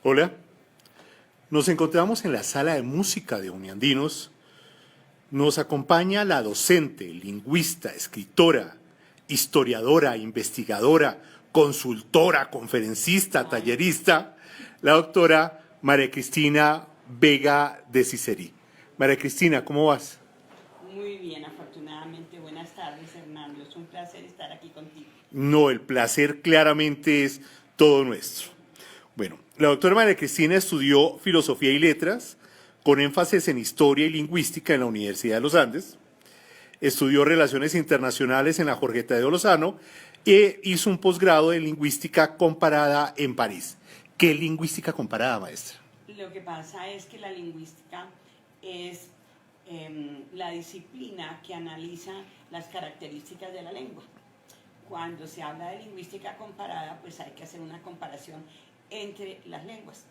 Hola, nos encontramos en la sala de música de Uniandinos. Nos acompaña la docente, lingüista, escritora, historiadora, investigadora, consultora, conferencista, tallerista, la doctora María Cristina Vega de Cicerí. María Cristina, ¿cómo vas? Muy bien, afortunadamente. Buenas tardes, Hernando. Es un placer estar aquí contigo. No, el placer claramente es todo nuestro. Bueno, la doctora María Cristina estudió Filosofía y Letras, con énfasis en Historia y Lingüística en la Universidad de los Andes. Estudió Relaciones Internacionales en la Jorge Tadeo Lozano e hizo un posgrado en Lingüística Comparada en París. ¿Qué lingüística comparada, maestra? Lo que pasa es que la lingüística es la disciplina que analiza las características de la lengua. Cuando se habla de lingüística comparada, pues hay que hacer una comparación entre las lenguas.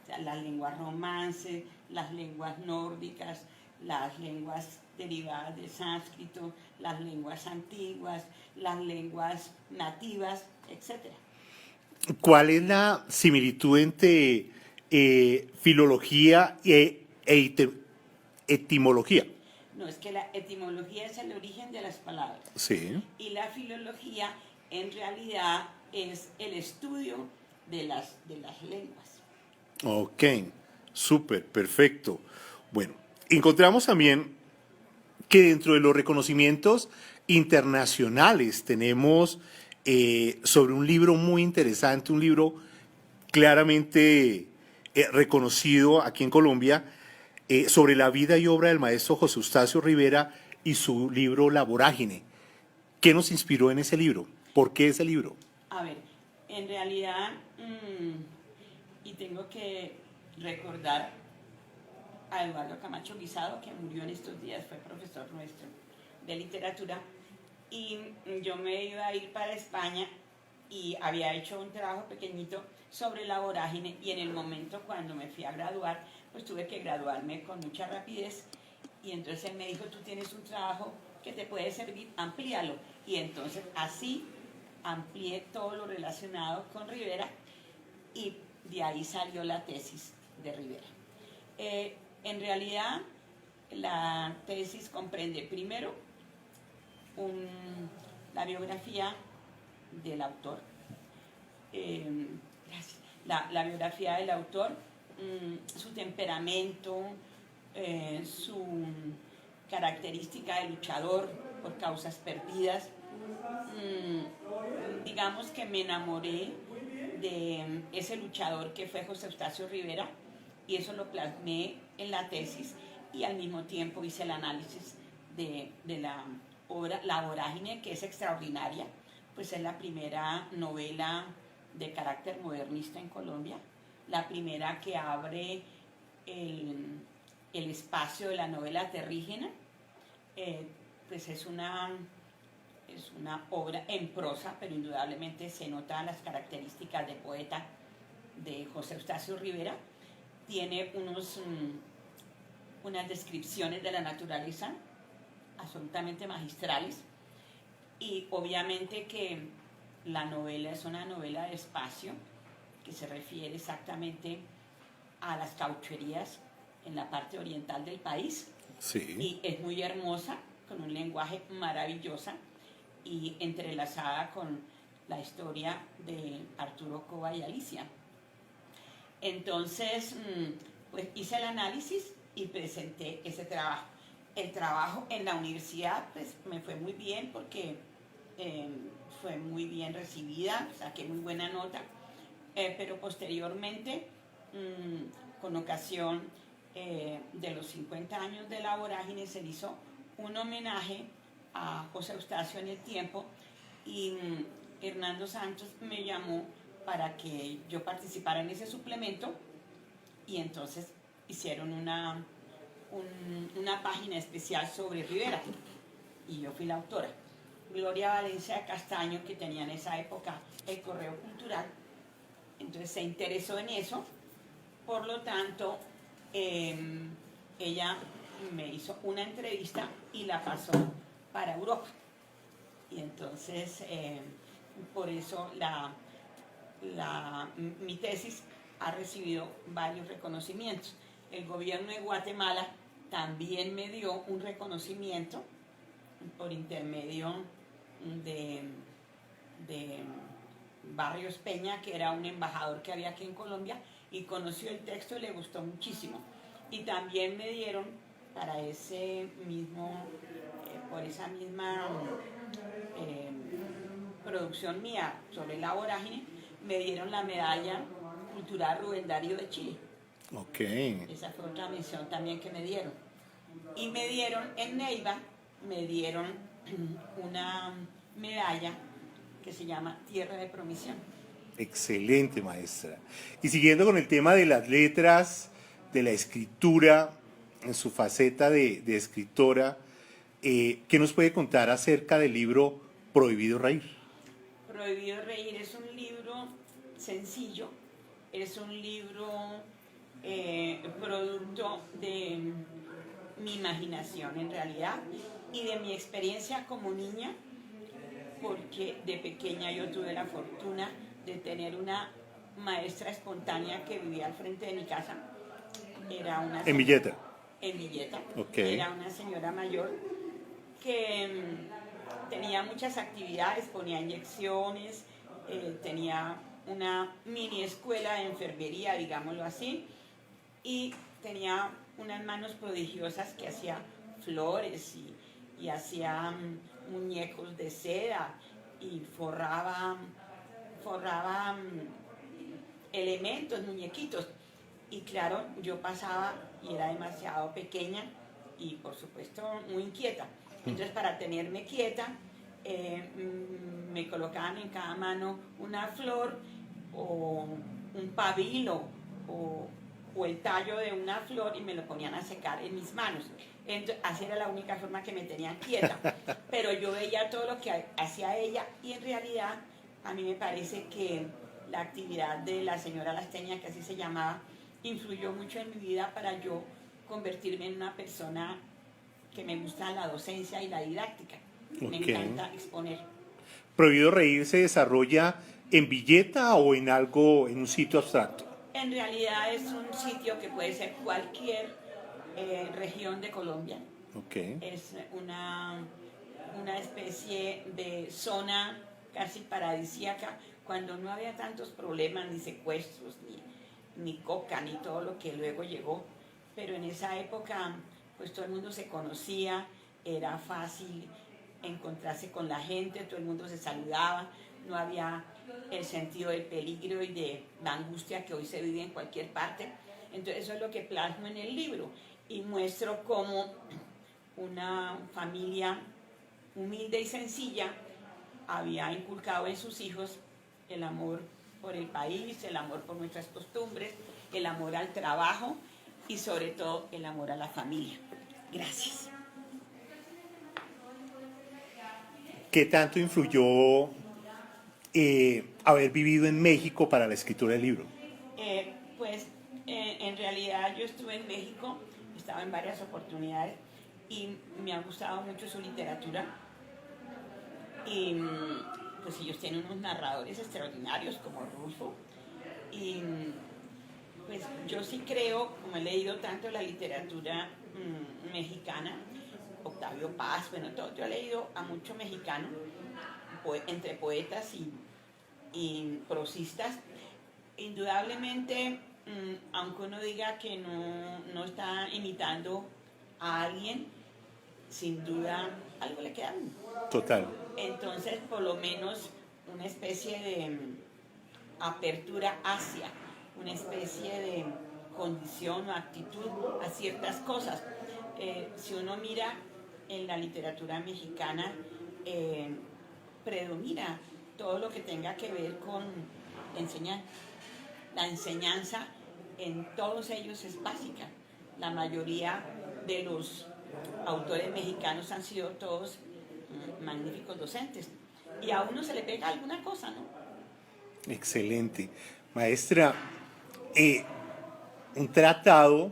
O sea, las lenguas romances, las lenguas nórdicas, las lenguas derivadas del sánscrito, las lenguas antiguas, las lenguas nativas, etc. ¿Cuál es la similitud entre filología etimología? No, es que la etimología es el origen de las palabras. Sí. Y la filología en realidad es el estudio de las lenguas. Ok, súper, perfecto. Bueno, encontramos también que dentro de los reconocimientos internacionales tenemos sobre un libro muy interesante, un libro claramente reconocido aquí en Colombia, sobre la vida y obra del maestro José Eustacio Rivera y su libro La Vorágine. ¿Qué nos inspiró en ese libro? ¿Por qué ese libro? A ver, en realidad, y tengo que recordar a Eduardo Camacho Guisado, que murió en estos días, fue profesor nuestro de literatura, y yo me iba a ir para España y había hecho un trabajo pequeñito sobre la vorágine, y en el momento cuando me fui a graduar, pues tuve que graduarme con mucha rapidez, y entonces él me dijo, tú tienes un trabajo que te puede servir, amplíalo. Y entonces así amplié todo lo relacionado con Rivera, y de ahí salió la tesis de Rivera. En realidad, la tesis comprende primero la biografía del autor, la biografía del autor, su temperamento, su característica de luchador por causas perdidas. Digamos que me enamoré de ese luchador que fue José Eustacio Rivera, y eso lo plasmé en la tesis, y al mismo tiempo hice el análisis de la obra La Vorágine, que es extraordinaria, pues es la primera novela de carácter modernista en Colombia, la primera que abre el espacio de la novela terrígena. Pues es una obra en prosa, pero indudablemente se notan las características de poeta de José Eustacio Rivera. Tiene unas descripciones de la naturaleza absolutamente magistrales, y obviamente que la novela es una novela de espacio que se refiere exactamente a las caucherías en la parte oriental del país. Sí. Y es muy hermosa, con un lenguaje maravilloso y entrelazada con la historia de Arturo Cova y Alicia. Entonces, pues hice el análisis y presenté ese trabajo. El trabajo en la universidad pues me fue muy bien, porque fue muy bien recibida, saqué muy buena nota, pero posteriormente, con ocasión de los 50 años de La Vorágine, se hizo un homenaje a José Eustacio en el tiempo, y Hernando Santos me llamó para que yo participara en ese suplemento, y entonces hicieron una página especial sobre Rivera, y yo fui la autora. Gloria Valencia Castaño, que tenía en esa época el Correo Cultural, entonces se interesó en eso, por lo tanto ella me hizo una entrevista y la pasó para Europa, y entonces por eso mi tesis ha recibido varios reconocimientos. El gobierno de Guatemala también me dio un reconocimiento por intermedio de Barrios Peña, que era un embajador que había aquí en Colombia, y conoció el texto y le gustó muchísimo. Y también me dieron para ese mismo, por esa misma producción mía sobre la vorágine, me dieron la medalla cultural Rubén Darío de Chile. Ok. Esa fue otra mención también que me dieron. Y me dieron en Neiva, me dieron una medalla que se llama Tierra de Promisión. Excelente, maestra. Y siguiendo con el tema de las letras, de la escritura, en su faceta de escritora, ¿qué nos puede contar acerca del libro Prohibido Reír? Prohibido Reír es un libro sencillo, es un libro producto de mi imaginación en realidad y de mi experiencia como niña, porque de pequeña yo tuve la fortuna de tener una maestra espontánea que vivía al frente de mi casa. Era una En Villeta. En Villeta. Okay. Era una señora mayor que tenía muchas actividades, ponía inyecciones, tenía una mini escuela de enfermería, digámoslo así, y tenía unas manos prodigiosas que hacía flores y hacía muñecos de seda y forraba elementos, muñequitos. Y claro, yo pasaba y era demasiado pequeña y por supuesto muy inquieta. Entonces para tenerme quieta me colocaban en cada mano una flor o un pabilo o el tallo de una flor y me lo ponían a secar en mis manos. Entonces, así era la única forma que me tenían quieta. Pero yo veía todo lo que hacía ella y en realidad a mí me parece que la actividad de la señora Lasteña, que así se llamaba, influyó mucho en mi vida para yo convertirme en una persona que me gusta la docencia y la didáctica. Me encanta exponer. ¿Prohibido Reír se desarrolla en Villeta o en algo, en un sitio abstracto? En realidad es un sitio que puede ser cualquier región de Colombia. Okay. Es una especie de zona casi paradisíaca, cuando no había tantos problemas, ni secuestros, ni coca, ni todo lo que luego llegó. Pero en esa época, pues todo el mundo se conocía, era fácil encontrarse con la gente, todo el mundo se saludaba, no había el sentido del peligro y de la angustia que hoy se vive en cualquier parte. Entonces eso es lo que plasmo en el libro y muestro cómo una familia humilde y sencilla había inculcado en sus hijos el amor por el país, el amor por nuestras costumbres, el amor al trabajo y sobre todo el amor a la familia. Gracias. ¿Qué tanto influyó haber vivido en México para la escritura del libro? En realidad yo estuve en México, estaba en varias oportunidades y me ha gustado mucho su literatura. Y pues ellos tienen unos narradores extraordinarios como Rulfo. Y pues yo sí creo, como he leído tanto la literatura mexicana, Octavio Paz, bueno, todo, yo he leído a mucho mexicano, entre poetas y prosistas. Indudablemente, aunque uno diga que no está imitando a alguien, sin duda algo le queda a uno. Total. Entonces, por lo menos una especie de apertura hacia, una especie de condición o actitud a ciertas cosas. Si uno mira en la literatura mexicana, predomina todo lo que tenga que ver con enseñar. La enseñanza en todos ellos es básica. La mayoría de los autores mexicanos han sido todos magníficos docentes. Y a uno se le pega alguna cosa, ¿no? Excelente. Maestra, un tratado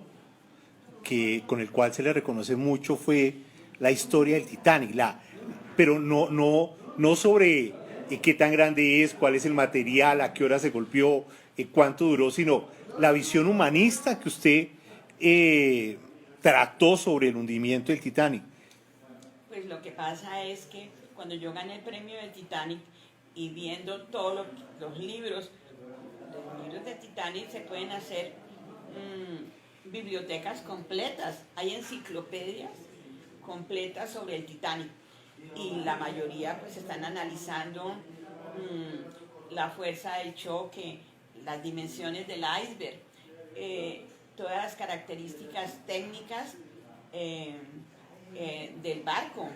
con el cual se le reconoce mucho fue la historia del Titanic, pero no sobre qué tan grande es, cuál es el material, a qué hora se golpeó, cuánto duró, sino la visión humanista que usted trató sobre el hundimiento del Titanic. Pues lo que pasa es que cuando yo gané el premio del Titanic y viendo todos los libros de Titanic, se pueden hacer bibliotecas completas, hay enciclopedias completas sobre el Titanic y la mayoría pues están analizando la fuerza del choque, las dimensiones del iceberg, todas las características técnicas del barco,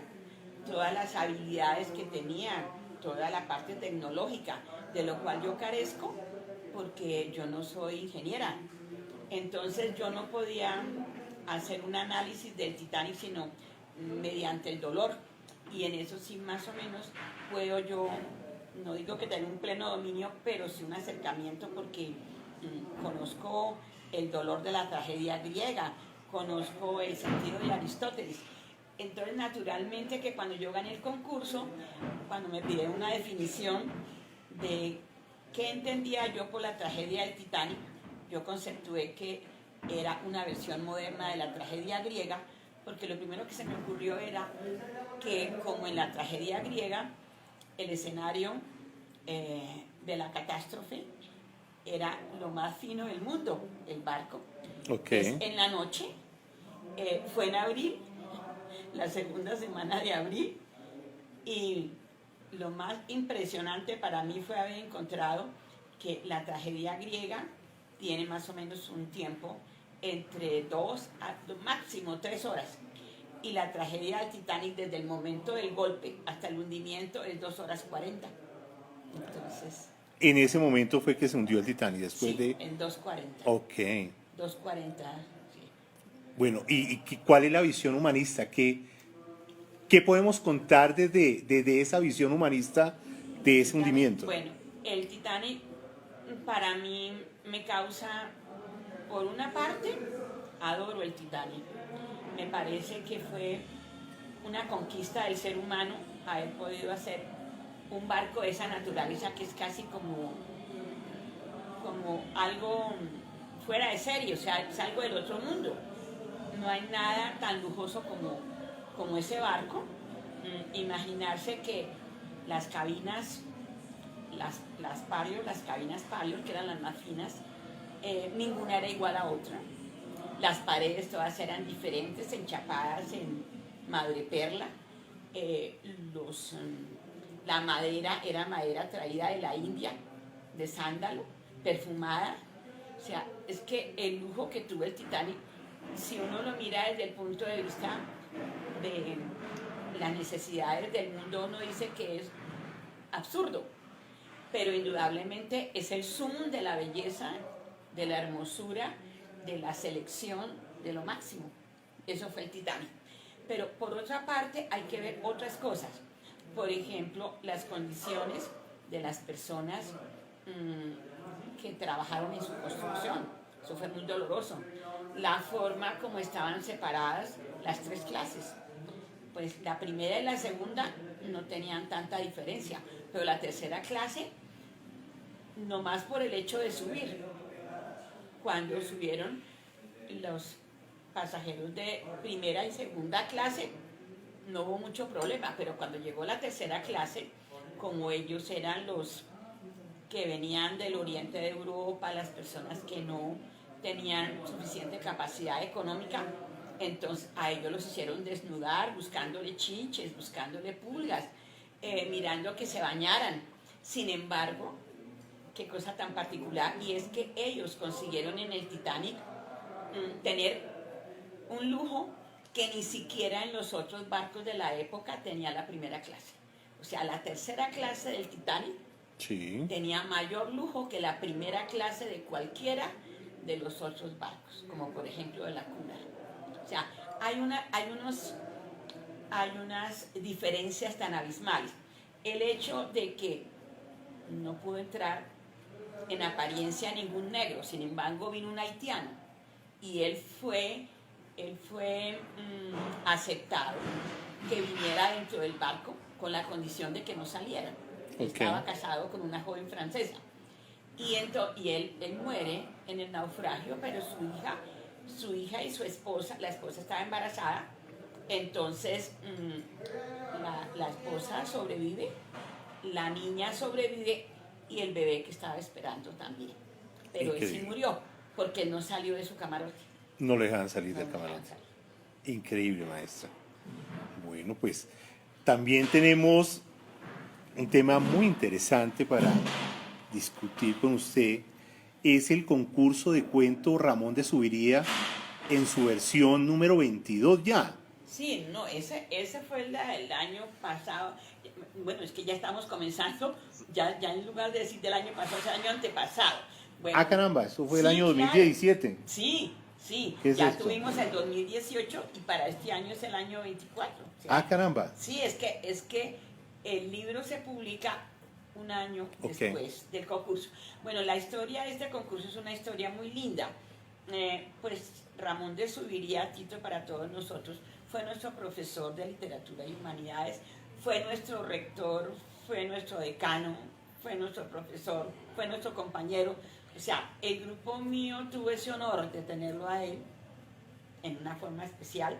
todas las habilidades que tenía, toda la parte tecnológica, de lo cual yo carezco porque yo no soy ingeniera. Entonces yo no podía hacer un análisis del Titanic sino mediante el dolor. Y en eso sí más o menos puedo yo, no digo que tenga un pleno dominio, pero sí un acercamiento porque conozco el dolor de la tragedia griega, conozco el sentido de Aristóteles. Entonces, naturalmente que cuando yo gané el concurso, cuando me pidieron una definición de qué entendía yo por la tragedia del Titanic, yo conceptué que era una versión moderna de la tragedia griega, porque lo primero que se me ocurrió era que, como en la tragedia griega, el escenario de la catástrofe era lo más fino del mundo, el barco. Okay. En la noche, fue en abril, la segunda semana de abril, y lo más impresionante para mí fue haber encontrado que la tragedia griega tiene más o menos un tiempo entre 2 a máximo 3 horas, y la tragedia del Titanic desde el momento del golpe hasta el hundimiento es 2 horas 40. Entonces, en ese momento fue que se hundió el Titanic, después sí, de... en 2:40. Ok. 2:40, sí. Bueno, ¿y cuál es la visión humanista? ¿Qué podemos contar desde esa visión humanista de ese hundimiento? Bueno, el Titanic para mí me causa, por una parte, adoro el Titanic. Me parece que fue una conquista del ser humano haber podido hacer un barco de esa naturaleza que es casi como algo fuera de serie, o sea, es algo del otro mundo. No hay nada tan lujoso como ese barco. Imaginarse que las cabinas, las cabinas Parios, que eran las más finas, ninguna era igual a otra. Las paredes todas eran diferentes, enchapadas en madreperla. La madera era madera traída de la India, de sándalo, perfumada. O sea, es que el lujo que tuvo el Titanic, si uno lo mira desde el punto de vista de las necesidades del mundo, uno dice que es absurdo, pero indudablemente es el zoom de la belleza, de la hermosura, de la selección, de lo máximo. Eso fue el Titanic. Pero por otra parte hay que ver otras cosas. Por ejemplo, las condiciones de las personas que trabajaron en su construcción. Eso fue muy doloroso. La forma como estaban separadas las 3 clases. Pues la primera y la segunda no tenían tanta diferencia, pero la tercera clase, nomás por el hecho de subir. Cuando subieron los pasajeros de primera y segunda clase, no hubo mucho problema, pero cuando llegó la tercera clase, como ellos eran los que venían del oriente de Europa, las personas que no tenían suficiente capacidad económica, entonces a ellos los hicieron desnudar, buscándole chinches, buscándole pulgas, mirando que se bañaran. Sin embargo, qué cosa tan particular, y es que ellos consiguieron en el Titanic tener un lujo que ni siquiera en los otros barcos de la época tenía la primera clase. O sea, la tercera clase del Titanic Sí. tenía mayor lujo que la primera clase de cualquiera de los otros barcos, como por ejemplo de la Cunard. O sea, hay unas diferencias tan abismales. El hecho de que no pudo entrar en apariencia ningún negro, sin embargo vino un haitiano y él fue aceptado que viniera dentro del barco con la condición de que no saliera. Estaba casado con una joven francesa. Y él muere en el naufragio, pero su hija y su esposa, la esposa estaba embarazada, entonces la esposa sobrevive, la niña sobrevive y el bebé que estaba esperando también. Pero él sí murió porque no salió de su camarote. No le dejaban salir del camarote. Increíble, maestra. Bueno, pues también tenemos un tema muy interesante para discutir con usted. Es el concurso de cuento Ramón de Subiría en su versión número 22 ya. Sí, no, ese fue el año pasado. Bueno, es que ya estamos comenzando, ya en lugar de decir del año pasado, es el año antepasado. Bueno, Caramba, eso fue el sí, año 2017. Claro. Sí, ya tuvimos el 2018 y para este año es el año 24. Caramba. Sí, es que el libro se publica un año después del concurso. Bueno, la historia de este concurso es una historia muy linda. Pues Ramón de Subiría, Tito para todos nosotros, fue nuestro profesor de literatura y humanidades, fue nuestro rector, fue nuestro decano, fue nuestro profesor, fue nuestro compañero. O sea, el grupo mío tuvo ese honor de tenerlo a él en una forma especial.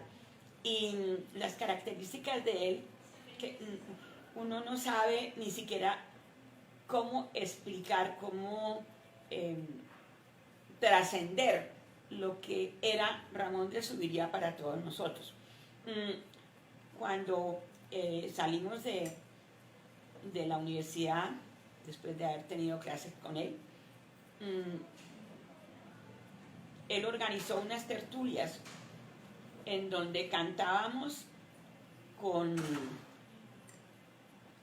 Y las características de él, que uno no sabe ni siquiera cómo explicar, cómo trascender lo que era Ramón de Subiría para todos nosotros. Cuando salimos de la universidad, después de haber tenido clases con él, él organizó unas tertulias en donde cantábamos con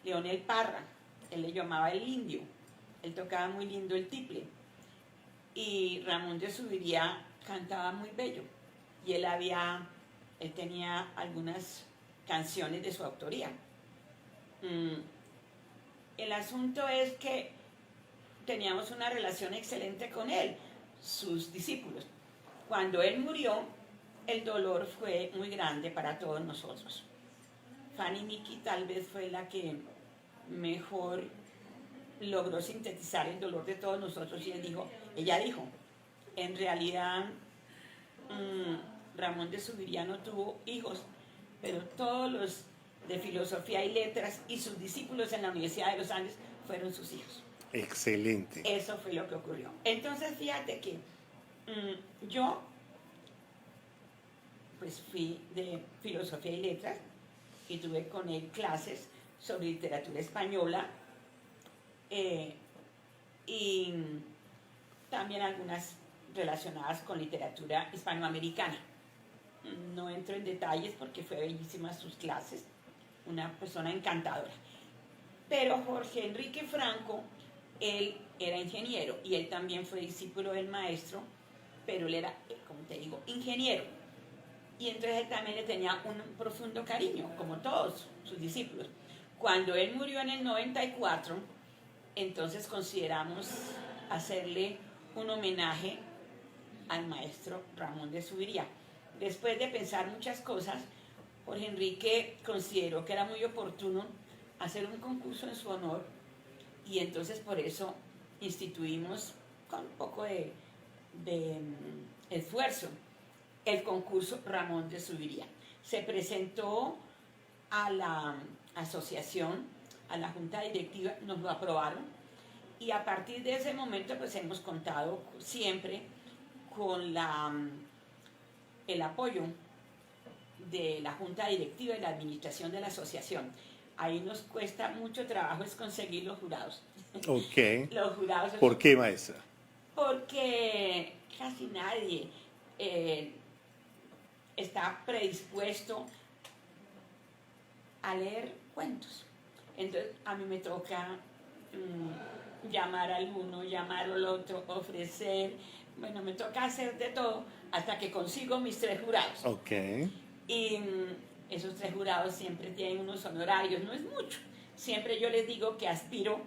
Leonel Parra, él le llamaba el indio, él tocaba muy lindo el tiple, y Ramón de Subiría cantaba muy bello, y él tenía algunas canciones de su autoría. El asunto es que teníamos una relación excelente con él, sus discípulos. Cuando él murió, el dolor fue muy grande para todos nosotros. Fanny Miki tal vez fue la que mejor logró sintetizar el dolor de todos nosotros y ella dijo, en realidad Ramón de Subiría no tuvo hijos, pero todos los de filosofía y letras y sus discípulos en la Universidad de los Andes fueron sus hijos. Excelente. Eso fue lo que ocurrió. Entonces fíjate que yo pues fui de filosofía y letras y tuve con él clases sobre literatura española y también algunas relacionadas con literatura hispanoamericana. No entro en detalles porque fue bellísimas sus clases, una persona encantadora. Pero Jorge Enrique Franco, él era ingeniero y él también fue discípulo del maestro, pero él era, como te digo, ingeniero. Y entonces él también le tenía un profundo cariño, como todos sus discípulos. Cuando él murió en el 94, entonces consideramos hacerle un homenaje al maestro Ramón de Subiría. Después de pensar muchas cosas, Jorge Enrique consideró que era muy oportuno hacer un concurso en su honor y entonces por eso instituimos con un poco de esfuerzo el concurso Ramón de Subiría. Se presentó a la asociación, a la junta directiva, nos lo aprobaron y a partir de ese momento pues hemos contado siempre con el apoyo de la junta directiva y la administración de la asociación. Ahí nos cuesta mucho trabajo es conseguir los jurados. Ok. Los jurados. ¿Por qué, maestra? Porque casi nadie está predispuesto a leer cuentos. Entonces a mí me toca llamar al uno, llamar al otro, ofrecer, bueno, me toca hacer de todo hasta que consigo mis 3 jurados. Ok. Y esos 3 jurados siempre tienen unos honorarios, no es mucho. Siempre yo les digo que aspiro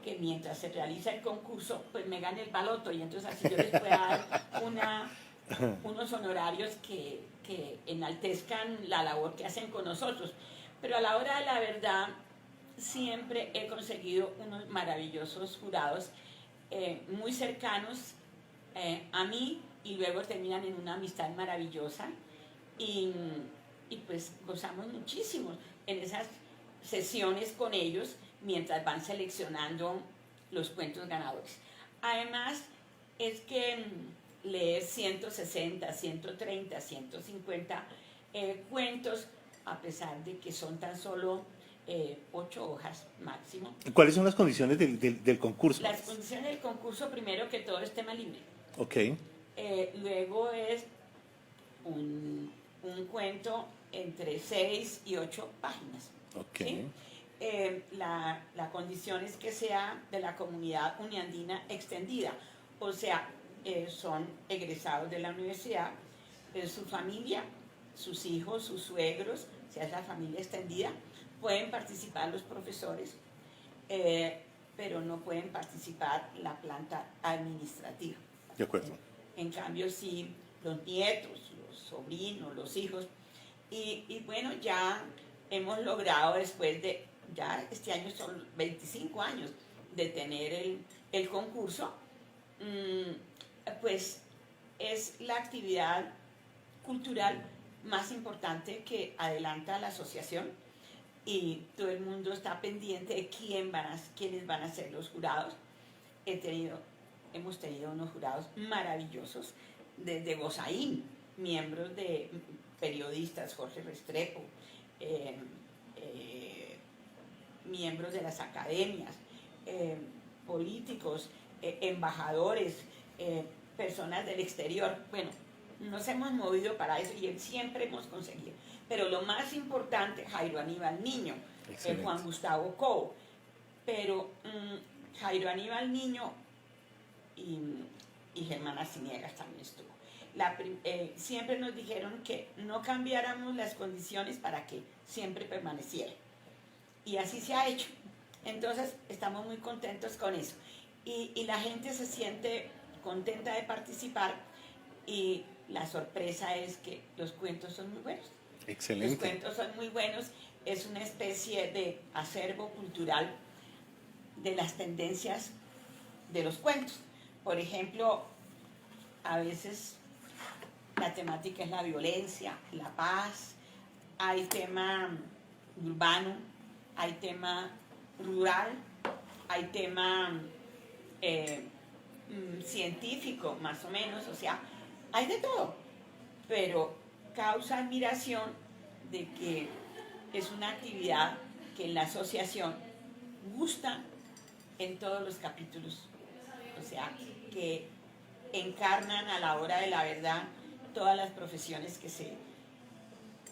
que mientras se realiza el concurso, pues me gane el baloto y entonces así yo les pueda dar unos honorarios que enaltezcan la labor que hacen con nosotros. Pero a la hora de la verdad, siempre he conseguido unos maravillosos jurados muy cercanos a mí y luego terminan en una amistad maravillosa y, y pues gozamos muchísimo en esas sesiones con ellos mientras van seleccionando los cuentos ganadores. Además, es que leer 160, 130, 150 cuentos, a pesar de que son tan solo 8 hojas máximo. ¿Cuáles son las condiciones del concurso? Las condiciones del concurso, primero que todo, es tema libre. Ok. Luego es un cuento entre 6 y 8 páginas. Ok. ¿Sí? La condición es que sea de la comunidad uniandina extendida, o sea, son egresados de la universidad, su familia, sus hijos, sus suegros, o sea, es la familia extendida, pueden participar los profesores, pero no pueden participar la planta administrativa. De acuerdo. En cambio, sí, los nietos, los sobrinos, los hijos, y bueno, ya hemos logrado después de, ya este año son 25 años de tener el concurso, pues es la actividad cultural más importante que adelanta la asociación y todo el mundo está pendiente de quiénes van a ser los jurados. Hemos tenido unos jurados maravillosos desde Gozaín, miembros de periodistas, Jorge Restrepo, miembros de las academias, políticos, embajadores, personas del exterior. Bueno, nos hemos movido para eso y siempre hemos conseguido. Pero lo más importante, Jairo Aníbal Niño, Juan Gustavo Cobo, pero Jairo Aníbal Niño y Germán Arciniegas también estuvo. Siempre nos dijeron que no cambiáramos las condiciones para que siempre permaneciera. Y así se ha hecho. Entonces, estamos muy contentos con eso. Y la gente se siente contenta de participar y la sorpresa es que los cuentos son muy buenos. Excelente. Los cuentos son muy buenos. Es una especie de acervo cultural de las tendencias de los cuentos. Por ejemplo, a veces la temática es la violencia, la paz, hay tema urbano, hay tema rural, hay tema científico, más o menos, o sea, hay de todo, pero causa admiración de que es una actividad que en la asociación gusta en todos los capítulos, o sea, que encarnan a la hora de la verdad todas las profesiones que se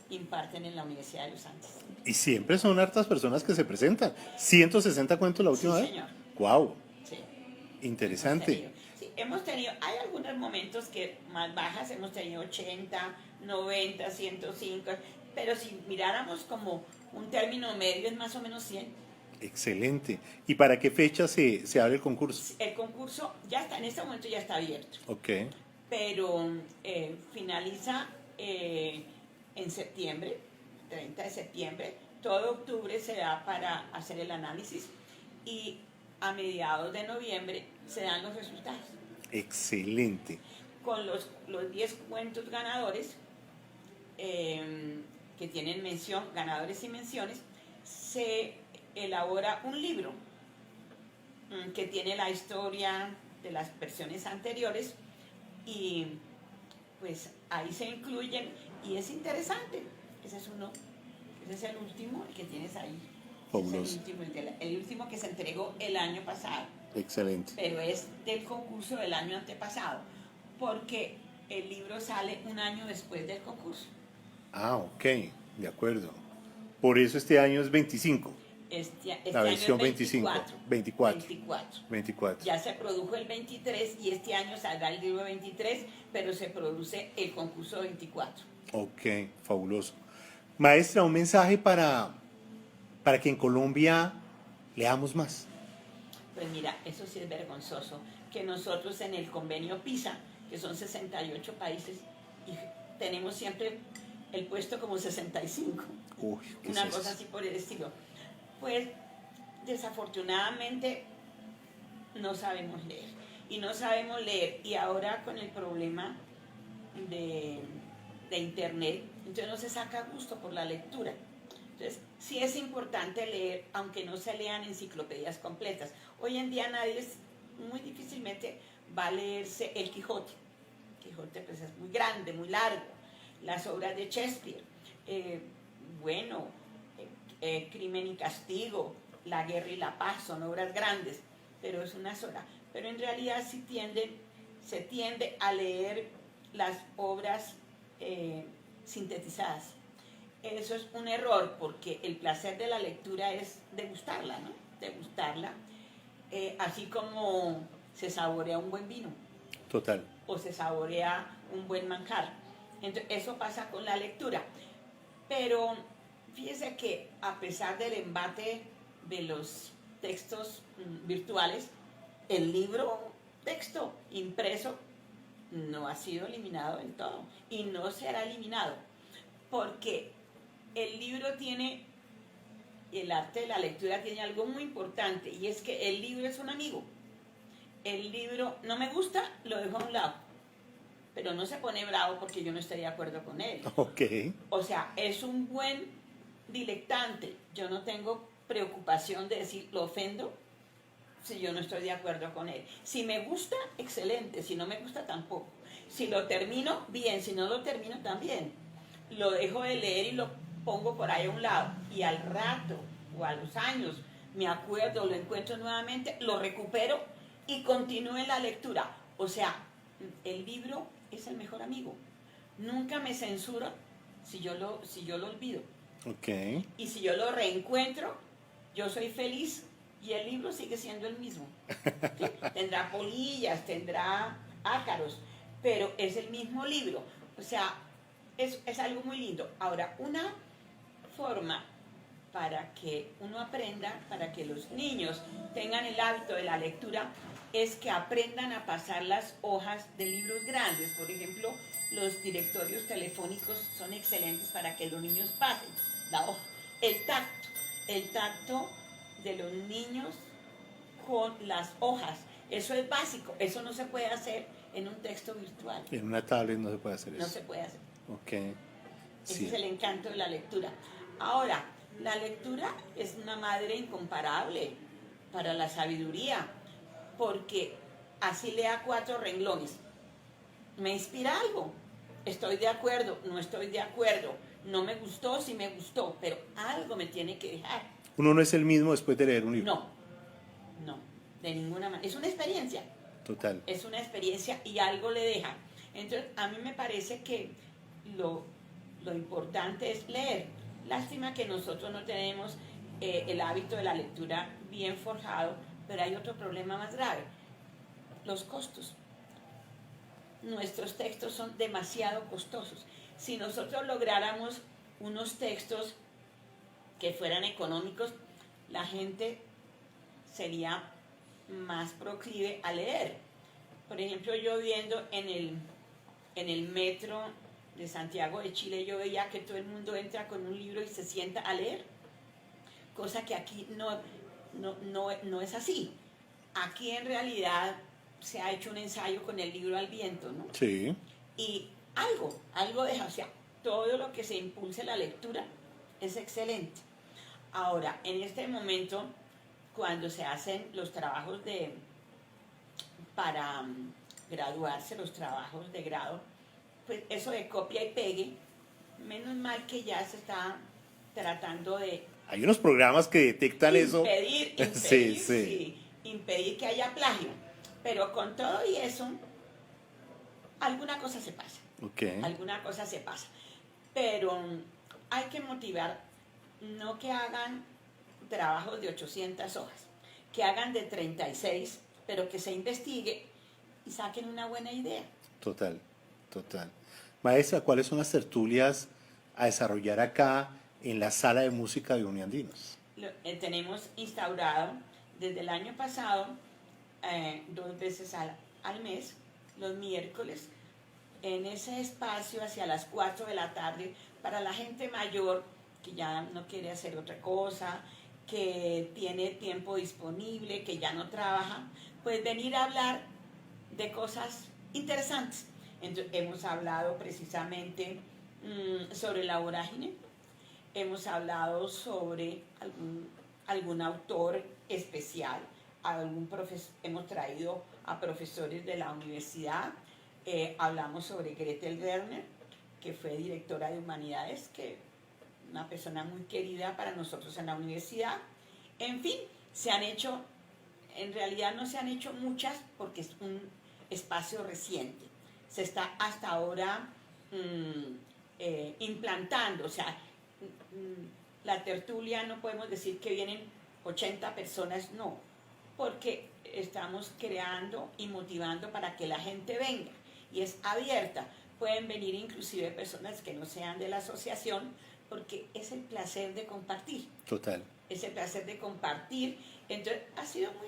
imparten en la Universidad de los Andes. Y siempre son hartas personas que se presentan. 160 cuentos la última vez. Sí, señor. Wow. Sí. Interesante. Hemos tenido, hay algunos momentos que más bajas, hemos tenido 80, 90, 105, pero si miráramos como un término medio es más o menos 100. Excelente. ¿Y para qué fecha se abre el concurso? El concurso ya está, en este momento ya está abierto. Ok. Pero finaliza en septiembre, 30 de septiembre. Todo octubre se da para hacer el análisis y a mediados de noviembre se dan los resultados. Excelente. Con los 10 cuentos ganadores que tienen mención, ganadores y menciones, se elabora un libro que tiene la historia de las versiones anteriores y pues ahí se incluyen y es interesante. Ese es uno, ese es el último, el que tienes ahí. Fabuloso. Es el último que se entregó el año pasado. Excelente. Pero es del concurso del año antepasado, porque el libro sale un año después del concurso. Ah, ok, de acuerdo. Por eso este año es 25. Este La versión año es 24. 24. Ya se produjo el 23 y este año saldrá el libro 23, pero se produce el concurso 24. Ok, fabuloso. Maestra, un mensaje para que en Colombia leamos más. Pues mira, eso sí es vergonzoso, que nosotros en el convenio PISA, que son 68 países, y tenemos siempre el puesto como 65. Uy, ¿qué Una es eso? cosa así por el estilo. Pues desafortunadamente no sabemos leer. Y no sabemos leer. Y ahora con el problema de internet, entonces no se saca gusto por la lectura. Entonces, sí es importante leer, aunque no se lean enciclopedias completas. Hoy en día muy difícilmente va a leerse el Quijote. El Quijote pues, es muy grande, muy largo. Las obras de Shakespeare, Crimen y Castigo, La Guerra y la Paz, son obras grandes, pero es una sola. Pero en realidad se tiende a leer las obras sintetizadas. Eso es un error, porque el placer de la lectura es degustarla, ¿no? Degustarla, así como se saborea un buen vino. Total. O se saborea un buen manjar. Entonces, eso pasa con la lectura. Pero fíjese que a pesar del embate de los textos virtuales, el libro texto impreso no ha sido eliminado del todo y no será eliminado, porque el libro tiene, el arte de la lectura tiene algo muy importante, y es que el libro es un amigo. El libro no me gusta, lo dejo a un lado, pero no se pone bravo porque yo no estoy de acuerdo con él. Ok. O sea, es un buen dilectante. Yo no tengo preocupación de decir, lo ofendo si yo no estoy de acuerdo con él. Si me gusta, excelente. Si no me gusta, tampoco. Si lo termino, bien. Si no lo termino, también. Lo dejo de leer y lo pongo por ahí a un lado. Y al rato o a los años me acuerdo, lo encuentro nuevamente, lo recupero y continúo en la lectura. O sea, el libro es el mejor amigo. Nunca me censura si yo lo olvido. Ok. Y si yo lo reencuentro, yo soy feliz y el libro sigue siendo el mismo. ¿Sí? Tendrá polillas, tendrá ácaros, pero es el mismo libro. O sea, es algo muy lindo. Ahora, una forma para que uno aprenda, para que los niños tengan el hábito de la lectura, es que aprendan a pasar las hojas de libros grandes. Por ejemplo, los directorios telefónicos son excelentes para que los niños pasen la hoja. El tacto de los niños con las hojas, eso es básico, eso no se puede hacer en un texto virtual. En una tablet no se puede hacer eso. No se puede hacer. Ok. Ese Sí. es el encanto de la lectura. Ahora, la lectura es una madre incomparable para la sabiduría, porque así lea 4 renglones. Me inspira algo. Estoy de acuerdo, no estoy de acuerdo. No me gustó, sí me gustó, pero algo me tiene que dejar. Uno no es el mismo después de leer un libro. No, de ninguna manera. Es una experiencia. Total. Es una experiencia y algo le deja. Entonces, a mí me parece que lo importante es leer. Lástima que nosotros no tenemos el hábito de la lectura bien forjado, pero hay otro problema más grave: los costos. Nuestros textos son demasiado costosos. Si nosotros lográramos unos textos que fueran económicos, la gente sería más proclive a leer. Por ejemplo, yo viendo en el metro de Santiago de Chile, yo veía que todo el mundo entra con un libro y se sienta a leer, cosa que aquí no es así. Aquí en realidad se ha hecho un ensayo con el libro al viento, ¿no? Sí. Y algo deja, o sea, todo lo que se impulse la lectura es excelente. Ahora, en este momento, cuando se hacen los trabajos para graduarse, los trabajos de grado, pues eso de copia y pegue, menos mal que ya se está tratando de Hay unos programas que detectan eso. Impedir que haya plagio. Pero con todo y eso, alguna cosa se pasa. Ok. Alguna cosa se pasa. Pero hay que motivar, no que hagan trabajos de 800 hojas, que hagan de 36, pero que se investigue y saquen una buena idea. Total, total. Maestra, ¿cuáles son las tertulias a desarrollar acá en la sala de música de Uniandinos? Tenemos instaurado desde el año pasado 2 veces al mes, los miércoles, en ese espacio hacia las 4 de la tarde, para la gente mayor que ya no quiere hacer otra cosa, que tiene tiempo disponible, que ya no trabaja, pues venir a hablar de cosas interesantes. Entonces, hemos hablado precisamente sobre la vorágine, hemos hablado sobre algún autor especial, hemos traído a profesores de la universidad, hablamos sobre Gretel Werner, que fue directora de Humanidades, que una persona muy querida para nosotros en la universidad. En fin, en realidad no se han hecho muchas porque es un espacio reciente. Se está hasta ahora implantando, o sea, la tertulia no podemos decir que vienen 80 personas, no, porque estamos creando y motivando para que la gente venga y es abierta. Pueden venir inclusive personas que no sean de la asociación, porque es el placer de compartir. Total. Es el placer de compartir. Entonces, ha sido muy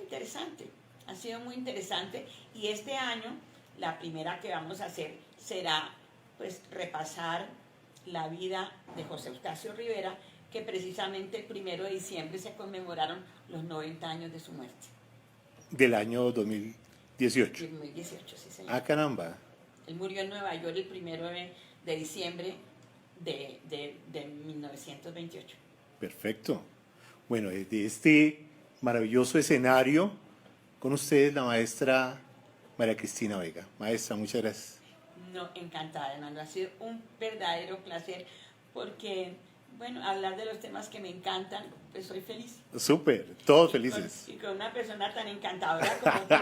interesante. Y este año, la primera que vamos a hacer será, pues, repasar la vida de José Eustacio Rivera, que precisamente el 1 de diciembre se conmemoraron los 90 años de su muerte. Del año 2018. 2018, sí, señor. Ah, caramba. Él murió en Nueva York el 1 de diciembre de 1928. Perfecto. Bueno, desde este maravilloso escenario, con ustedes la maestra María Cristina Vega. Maestra, muchas gracias. No, encantada, Hernando. Ha sido un verdadero placer porque, bueno, hablar de los temas que me encantan, pues soy feliz. Súper, todos felices. Y con una persona tan encantadora como tú,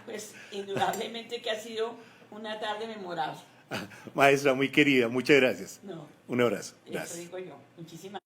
pues indudablemente que ha sido una tarde memorable. Maestra, muy querida, muchas gracias. No, Un abrazo. eso Gracias. digo yo. Muchísimas